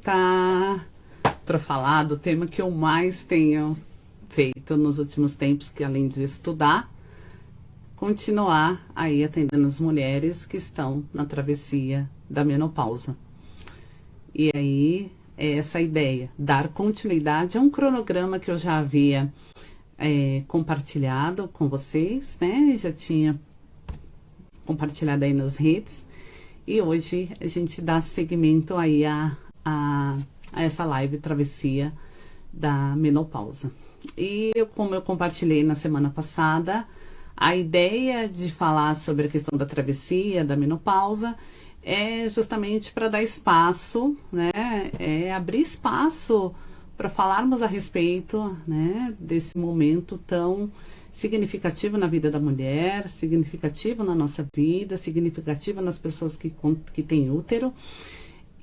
volta para falar do tema que eu mais tenho feito nos últimos tempos, que além de estudar, continuar aí atendendo as mulheres que estão na travessia da menopausa. E aí, é essa ideia, dar continuidade a um cronograma que eu já havia compartilhado com vocês, né? Já tinha compartilhado aí nas redes. E hoje a gente dá seguimento aí a essa live travessia da menopausa. E como eu compartilhei na semana passada, a ideia de falar sobre a questão da travessia da menopausa é justamente para dar espaço, né? É abrir espaço para falarmos a respeito, né, desse momento tão significativo na vida da mulher, significativo na nossa vida, significativo nas pessoas que têm útero,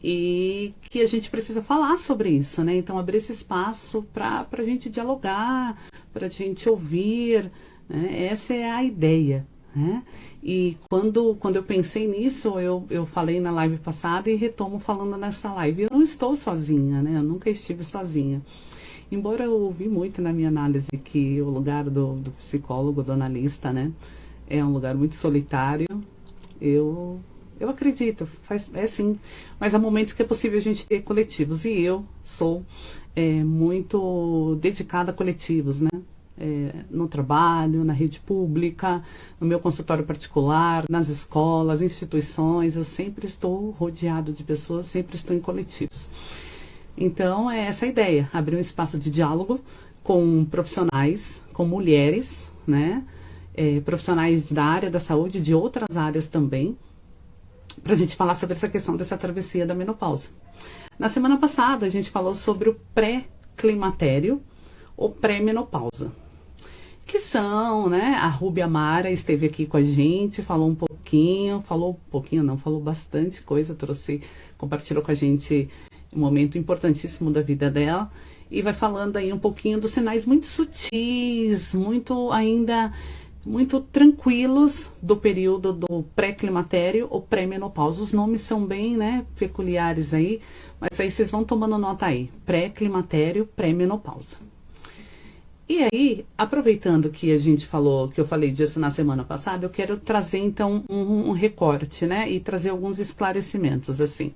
e que a gente precisa falar sobre isso, né? Então, abrir esse espaço para a gente dialogar, para a gente ouvir, né? Essa é a ideia, né? E quando eu pensei nisso, eu falei na live passada e retomo falando nessa live. Eu não estou sozinha, né? Eu nunca estive sozinha. Embora eu ouvi muito na minha análise que o lugar do psicólogo, do analista, né, é um lugar muito solitário, eu acredito, é sim, mas há momentos que é possível a gente ter coletivos, e eu sou muito dedicada a coletivos, né, no trabalho, na rede pública, no meu consultório particular, nas escolas, instituições, eu sempre estou rodeado de pessoas, sempre estou em coletivos. Então, é essa a ideia, abrir um espaço de diálogo com profissionais, com mulheres, né, profissionais da área da saúde, de outras áreas também, para a gente falar sobre essa questão dessa travessia da menopausa. Na semana passada, a gente falou sobre o pré-climatério ou pré-menopausa, que são, né, a Rúbia Mara esteve aqui com a gente, falou bastante coisa, compartilhou com a gente um momento importantíssimo da vida dela, e vai falando aí um pouquinho dos sinais muito sutis, muito tranquilos do período do pré-climatério ou pré-menopausa. Os nomes são bem, né, peculiares aí, mas aí vocês vão tomando nota aí, pré-climatério, pré-menopausa. E aí, aproveitando que eu falei disso na semana passada, eu quero trazer então um recorte, né, e trazer alguns esclarecimentos, assim.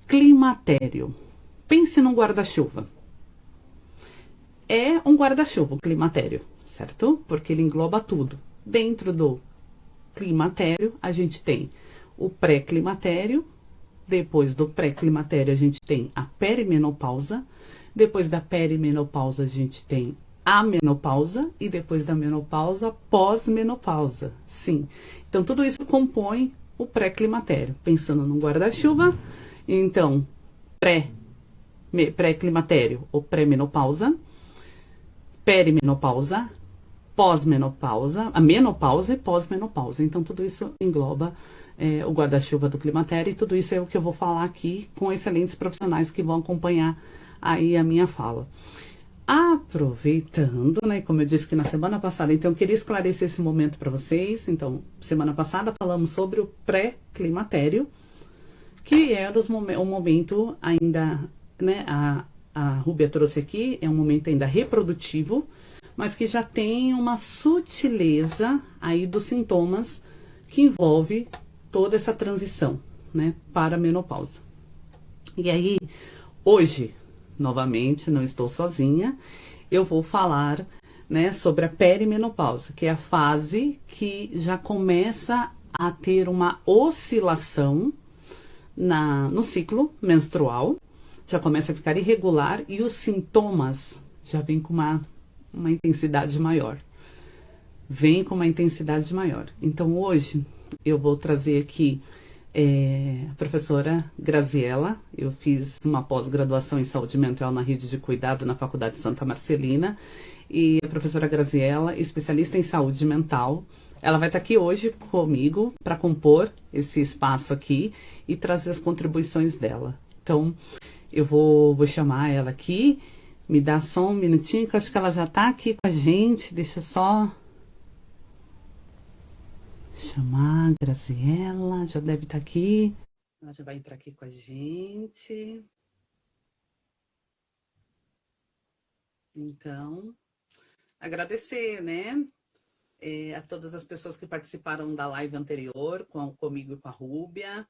Climatério. Pense num guarda-chuva. É um guarda-chuva, o climatério, certo? Porque ele engloba tudo. Dentro do climatério, a gente tem o pré-climatério. Depois do pré-climatério, a gente tem a perimenopausa. Depois da perimenopausa, a gente tem a menopausa. E depois da menopausa, pós-menopausa. Sim. Então, tudo isso compõe o pré-climatério. Pensando num guarda-chuva, então, pré-climatério ou pré-menopausa, perimenopausa, pós-menopausa, a menopausa e pós-menopausa. Então, tudo isso engloba o guarda-chuva do climatério, e tudo isso é o que eu vou falar aqui com excelentes profissionais que vão acompanhar aí a minha fala. Aproveitando, né, como eu disse que na semana passada, então eu queria esclarecer esse momento para vocês. Então, semana passada falamos sobre o pré-climatério, que é um momento ainda, né, a Rúbia trouxe aqui, é um momento ainda reprodutivo, mas que já tem uma sutileza aí dos sintomas que envolve toda essa transição, né, para a menopausa. E aí, hoje, novamente, não estou sozinha, eu vou falar, né, sobre a perimenopausa, que é a fase que já começa a ter uma oscilação no ciclo menstrual, já começa a ficar irregular e os sintomas já vêm com uma intensidade maior. Então, hoje, eu vou trazer aqui a professora Graziella. Eu fiz uma pós-graduação em saúde mental na rede de cuidado na Faculdade Santa Marcelina. E a professora Graziella, especialista em saúde mental, ela vai estar aqui hoje comigo para compor esse espaço aqui e trazer as contribuições dela. Então, eu vou chamar ela aqui. Me dá só um minutinho, que eu acho que ela já está aqui com a gente. Deixa eu só chamar a Graziella, já deve estar aqui. Ela já vai entrar aqui com a gente. Então, agradecer, né, a todas as pessoas que participaram da live anterior, comigo e com a Rúbia.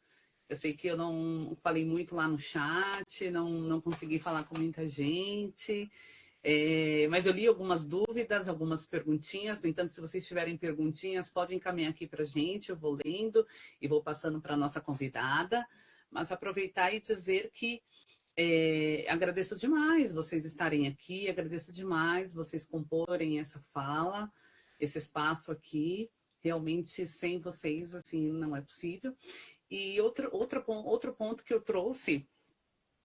Eu sei que eu não falei muito lá no chat, não consegui falar com muita gente, mas eu li algumas dúvidas, algumas perguntinhas. No entanto, se vocês tiverem perguntinhas, podem encaminhar aqui para a gente, eu vou lendo e vou passando para a nossa convidada. Mas aproveitar e dizer que agradeço demais vocês estarem aqui, agradeço demais vocês comporem essa fala, esse espaço aqui. Realmente, sem vocês, assim, não é possível. E outro ponto que eu trouxe,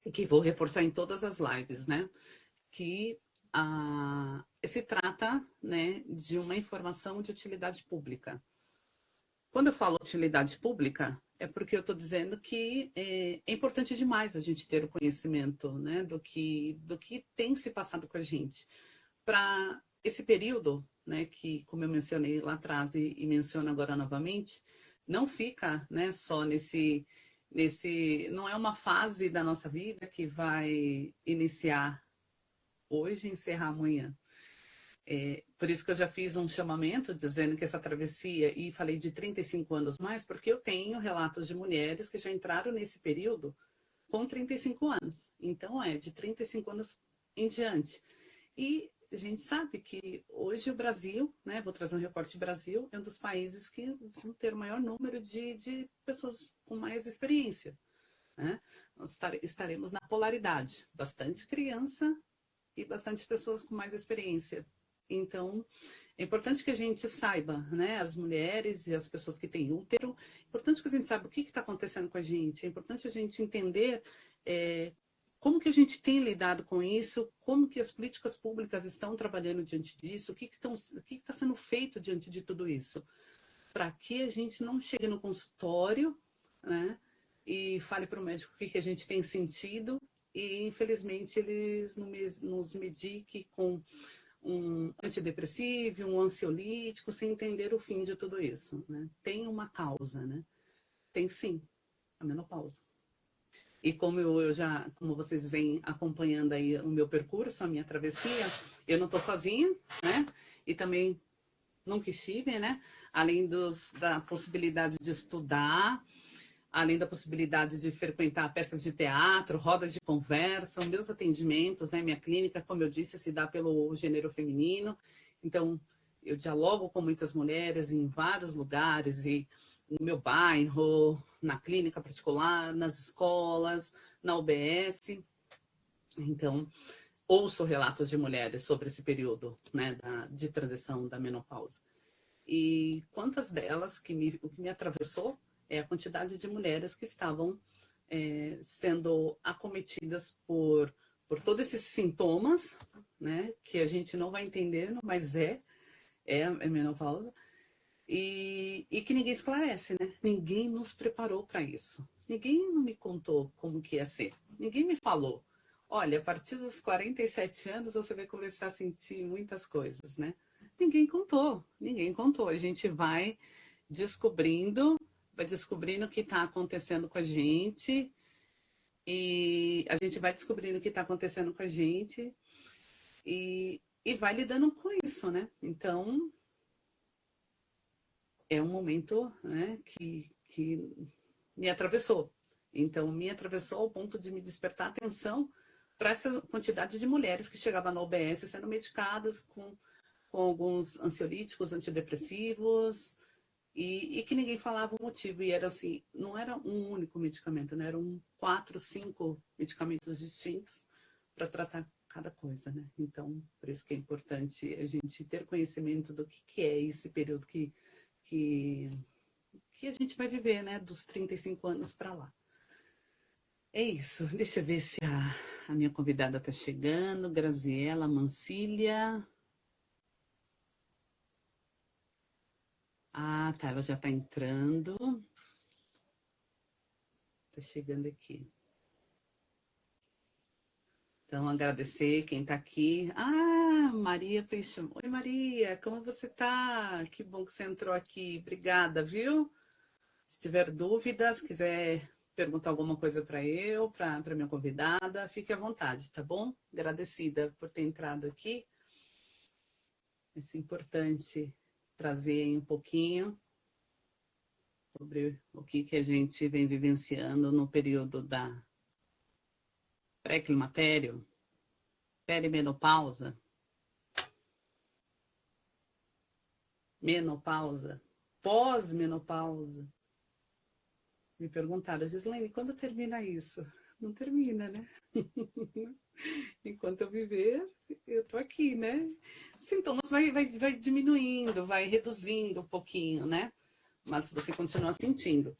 e que vou reforçar em todas as lives, né? Que se trata, né, de uma informação de utilidade pública. Quando eu falo utilidade pública, é porque eu estou dizendo que é importante demais a gente ter o conhecimento, né, do que tem se passado com a gente. Para esse período, né, que, como eu mencionei lá atrás e menciono agora novamente, não fica, né, só não é uma fase da nossa vida que vai iniciar hoje e encerrar amanhã. Por isso que eu já fiz um chamamento dizendo que essa travessia, e falei de 35 anos mais, porque eu tenho relatos de mulheres que já entraram nesse período com 35 anos. Então, de 35 anos em diante. E a gente sabe que hoje o Brasil, né, vou trazer um recorte: Brasil é um dos países que vão ter o maior número de pessoas com mais experiência. Né? Nós estaremos na polaridade, bastante criança e bastante pessoas com mais experiência. Então, é importante que a gente saiba, né, as mulheres e as pessoas que têm útero, é importante que a gente saiba o que está acontecendo com a gente, é importante a gente entender como que a gente tem lidado com isso, como que as políticas públicas estão trabalhando diante disso, o que está sendo feito diante de tudo isso, para que a gente não chegue no consultório, né, e fale para o médico o que a gente tem sentido e, infelizmente, eles nos mediquem com um antidepressivo, um ansiolítico, sem entender o fim de tudo isso. Né? Tem uma causa, né? Tem sim, a menopausa. E como vocês vêm acompanhando aí o meu percurso, a minha travessia, eu não estou sozinha, né? E também nunca estive, né? Além da possibilidade de estudar, além da possibilidade de frequentar peças de teatro, rodas de conversa, os meus atendimentos, né? Minha clínica, como eu disse, se dá pelo gênero feminino. Então, eu dialogo com muitas mulheres em vários lugares, e no meu bairro, na clínica particular, nas escolas, na UBS. Então, ouço relatos de mulheres sobre esse período, né, de transição da menopausa. E quantas delas o que me atravessou é a quantidade de mulheres que estavam sendo acometidas por todos esses sintomas, né, que a gente não vai entendendo, mas é a menopausa, e que ninguém esclarece, né? Ninguém nos preparou para isso. Ninguém não me contou como que ia ser. Ninguém me falou. Olha, a partir dos 47 anos você vai começar a sentir muitas coisas, né? Ninguém contou, ninguém contou. A gente vai descobrindo o que está acontecendo com a gente, e a gente vai descobrindo o que está acontecendo com a gente e vai lidando com isso, né? Então, é um momento, né, que me atravessou. Então, me atravessou ao ponto de me despertar atenção para essa quantidade de mulheres que chegavam na OBS sendo medicadas com alguns ansiolíticos, antidepressivos, e que ninguém falava o motivo. E era assim, não era um único medicamento, né? Eram 4, 5 medicamentos distintos para tratar cada coisa, né? Então, por isso que é importante a gente ter conhecimento do que é esse período que a gente vai viver, né? Dos 35 anos para lá. É isso. Deixa eu ver se a minha convidada está chegando. Graziela Mancilha. Ah, tá. Ela já está entrando. Está chegando aqui. Então, agradecer quem está aqui. Ah, Maria Peixão. Oi, Maria, como você tá? Que bom que você entrou aqui. Obrigada, viu? Se tiver dúvidas, quiser perguntar alguma coisa para eu, para minha convidada, fique à vontade, tá bom? Agradecida por ter entrado aqui. É importante trazer um pouquinho sobre o que a gente vem vivenciando no período da pré-climatério, perimenopausa, menopausa, pós-menopausa. Me perguntaram, Gislaine, quando termina isso? Não termina, né? Enquanto eu viver, eu tô aqui, né? Sintomas vai diminuindo, vai reduzindo um pouquinho, né? Mas você continua sentindo.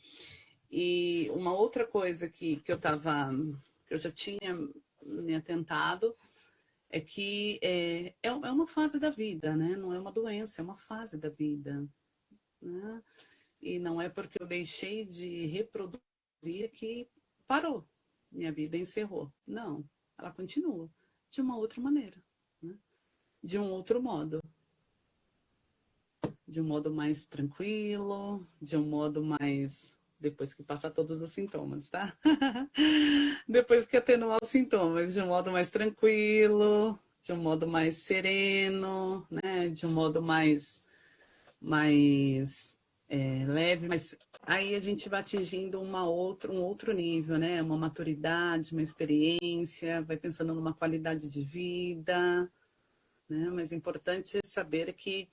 E uma outra coisa que eu já tinha me atentado, é que é uma fase da vida, né? Não é uma doença, é uma fase da vida, né? E não é porque eu deixei de reproduzir que parou, minha vida encerrou. Não, ela continua de uma outra maneira, né? De um outro modo, de um modo mais tranquilo, de um modo mais depois que passar todos os sintomas, tá? Depois que atenuar os sintomas, de um modo mais tranquilo, de um modo mais sereno, né? De um modo mais leve, mas aí a gente vai atingindo um outro nível, né? Uma maturidade, uma experiência, vai pensando numa qualidade de vida, né? Mas é importante saber que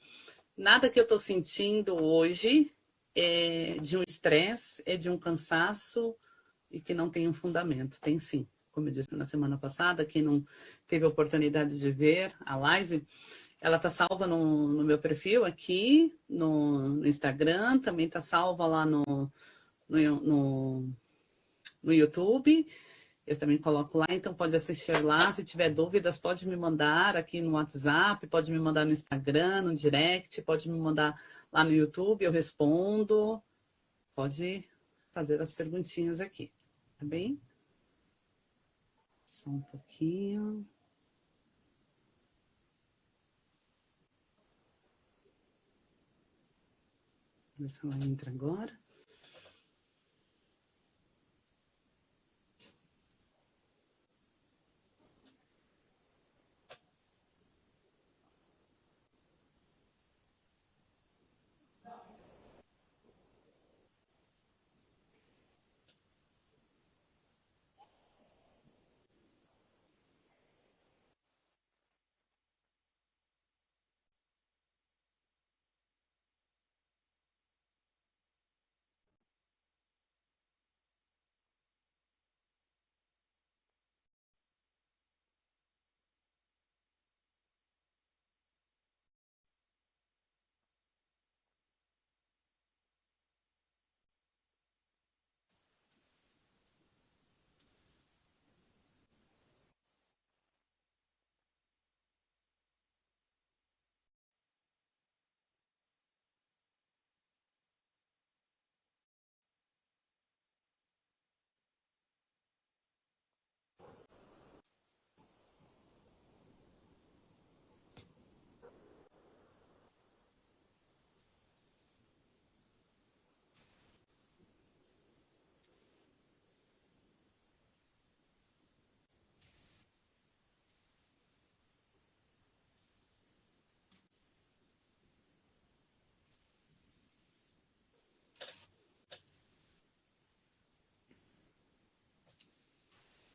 nada que eu estou sentindo hoje é de um estresse, é de um cansaço e que não tem um fundamento. Tem sim. Como eu disse na semana passada, quem não teve a oportunidade de ver a live, ela tá salva no meu perfil aqui, no Instagram, também tá salva lá no, no, no YouTube. Eu também coloco lá, então pode assistir lá. Se tiver dúvidas, pode me mandar aqui no WhatsApp, pode me mandar no Instagram, no direct, pode me mandar lá no YouTube, eu respondo. Pode fazer as perguntinhas aqui, tá bem? Só um pouquinho. Ver se ela entra agora.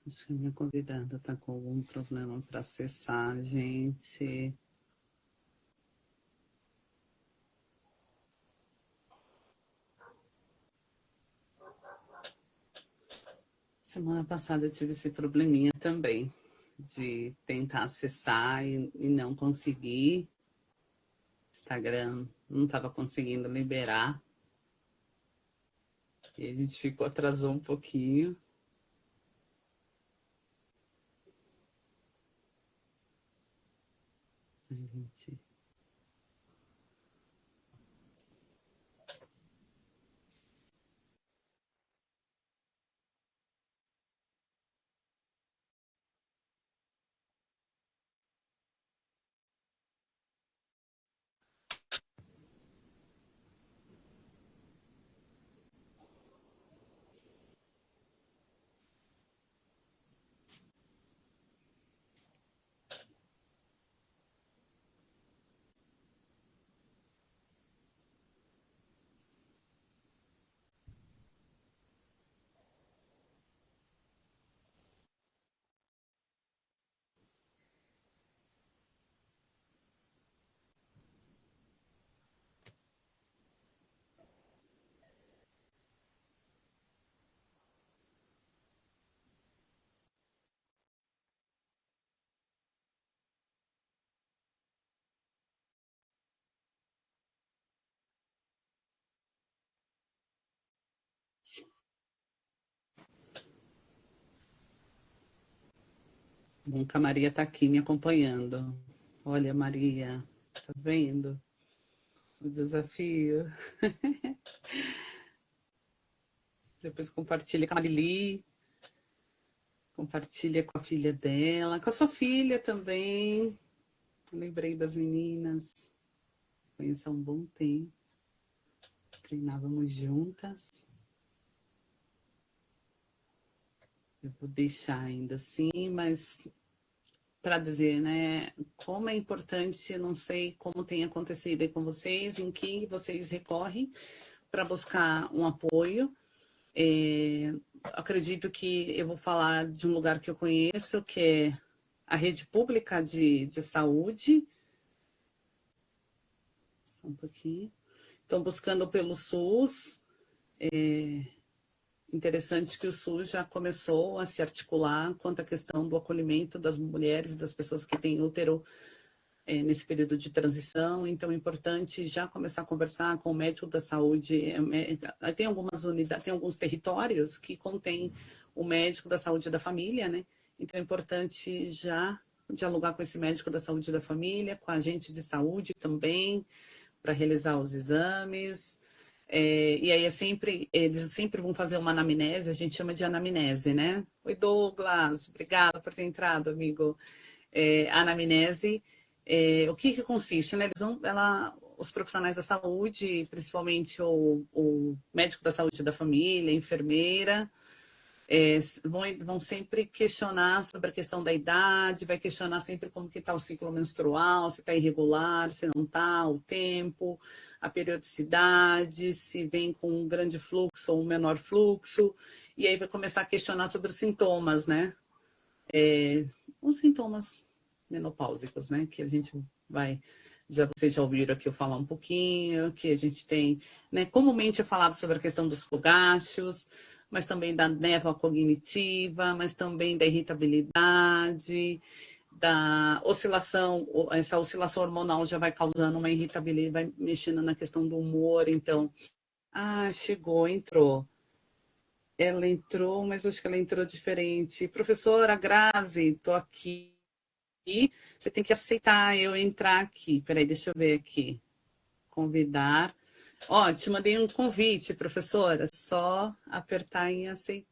Acho que a minha convidada está com algum problema para acessar, gente. Semana passada eu tive esse probleminha também, de tentar acessar e não conseguir. Instagram não estava conseguindo liberar. E a gente atrasou um pouquinho. A gente Bom que a Maria está aqui me acompanhando. Olha, Maria, tá vendo o desafio? Depois compartilha com a Marili, compartilha com a filha dela, com a sua filha também. Lembrei das meninas, conheço há um bom tempo, treinávamos juntas. Eu vou deixar ainda assim, mas para dizer, né, como é importante, não sei como tem acontecido aí com vocês, em que vocês recorrem para buscar um apoio. Acredito que eu vou falar de um lugar que eu conheço, que é a rede pública de saúde. Só um pouquinho. Estão buscando pelo SUS. Interessante que o SUS já começou a se articular quanto à questão do acolhimento das mulheres, das pessoas que têm útero nesse período de transição. Então, é importante já começar a conversar com o médico da saúde. Tem algumas unidades, tem alguns territórios que contém o médico da saúde da família, né? Então, é importante já dialogar com esse médico da saúde da família, com a agente de saúde também, para realizar os exames. E aí eles sempre vão fazer uma anamnese, a gente chama de anamnese, né? Oi, Douglas, obrigada por ter entrado, amigo. A anamnese, o que consiste, né? Os profissionais da saúde, principalmente o médico da saúde da família, a enfermeira, vão sempre questionar sobre a questão da idade, vai questionar sempre como que está o ciclo menstrual, se está irregular, se não está, o tempo, a periodicidade, se vem com um grande fluxo ou um menor fluxo, e aí vai começar a questionar sobre os sintomas, né? Os sintomas menopáusicos, né? Que a gente vai. Vocês já ouviram aqui eu falar um pouquinho, que a gente tem, né? Comumente é falado sobre a questão dos fogachos, mas também da névoa cognitiva, mas também da irritabilidade, da oscilação, essa oscilação hormonal já vai causando uma irritabilidade, vai mexendo na questão do humor, então, chegou, entrou. Ela entrou, mas acho que ela entrou diferente. Professora Grazi, estou aqui. Você tem que aceitar eu entrar aqui. Peraí, deixa eu ver aqui. Convidar. Ó, te mandei um convite, professora. Só apertar em aceitar.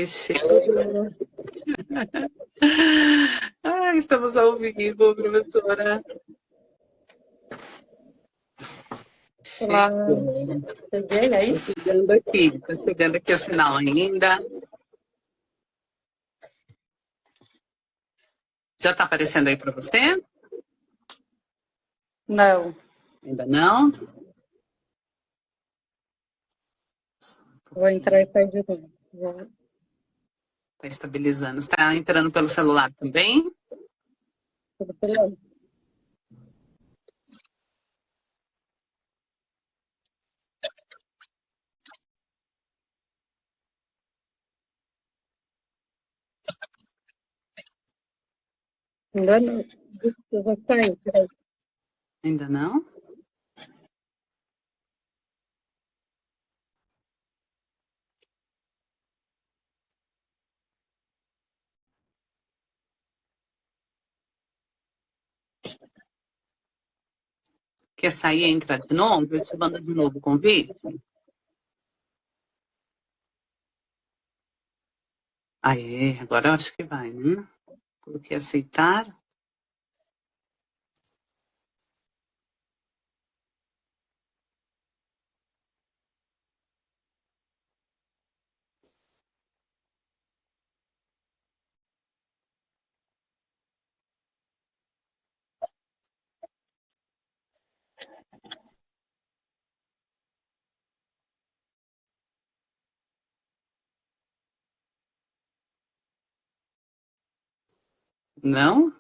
Chegou. Estamos ao vivo, professora. Olá, Chegou. cheguei aí? Tá chegando aqui o sinal ainda. Já está aparecendo aí para você? Não, Ainda não? vou entrar e sair de novo. Está estabilizando. Está entrando pelo celular também? Tudo pelo Ainda não. Eu vou sair, peraí. Ainda não? Quer sair e entrar de novo? Eu te mando de novo o convite. Aê, agora eu acho que vai, né? Coloquei aceitar. Não?